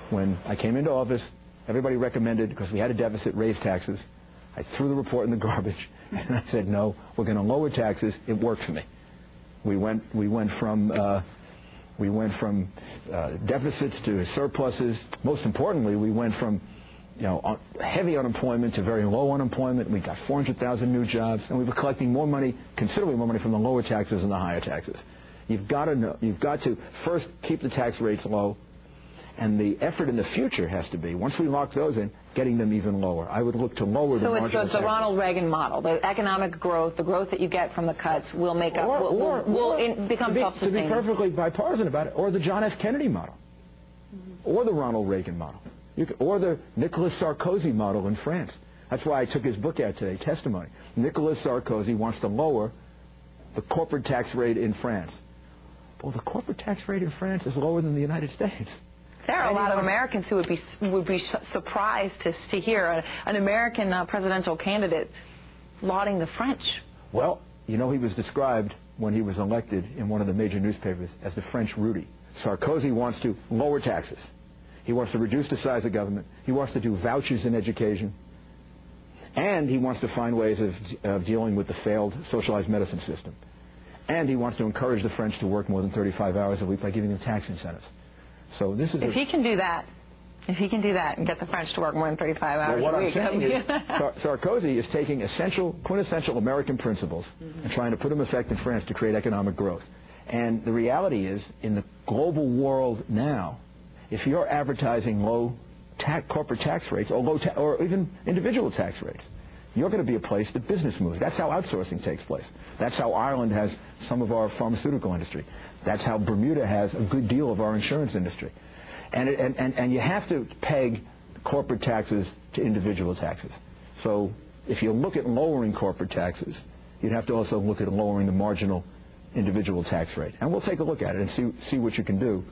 When I came into office, everybody recommended, because we had a deficit, raise taxes. I threw the report in the garbage, and I said, no, we're going to lower taxes. It worked for me. We went from deficits to surpluses. Most importantly, we went from heavy unemployment to very low unemployment. We got 400,000 new jobs, and we were collecting more money, considerably more money, from the lower taxes and the higher taxes. You've got to first keep the tax rates low, and the effort in the future has to be, once we lock those in, getting them even lower. I would look to lower the marginal tax. So it's the Ronald Reagan model. The economic growth, the growth that you get from the cuts will make up, will become self-sustaining. To be perfectly bipartisan about it, or the John F. Kennedy model, or the Ronald Reagan model, or the Nicolas Sarkozy model in France. That's why I took his book out today, Testimony. Nicolas Sarkozy wants to lower the corporate tax rate in France. Well, the corporate tax rate in France is lower than the United States. There are a lot of Americans who would be surprised to hear an American presidential candidate lauding the French. Well, he was described when he was elected in one of the major newspapers as the French Rudy. Sarkozy wants to lower taxes. He wants to reduce the size of government. He wants to do vouchers in education. And he wants to find ways of dealing with the failed socialized medicine system. And he wants to encourage the French to work more than 35 hours a week by giving them tax incentives. So this is if he can do that and get the French to work more than 35 hours a week. What I'm saying is Sarkozy is taking quintessential American principles and trying to put them in effect in France to create economic growth. And the reality is, in the global world now, if you're advertising low corporate tax rates or even individual tax rates, you're going to be a place that business moves. That's how outsourcing takes place. That's how Ireland has some of our pharmaceutical industry. That's how Bermuda has a good deal of our insurance industry. And you have to peg corporate taxes to individual taxes. So if you look at lowering corporate taxes, you'd have to also look at lowering the marginal individual tax rate. And we'll take a look at it and see what you can do.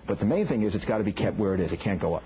But the main thing is it's got to be kept where it is. It can't go up.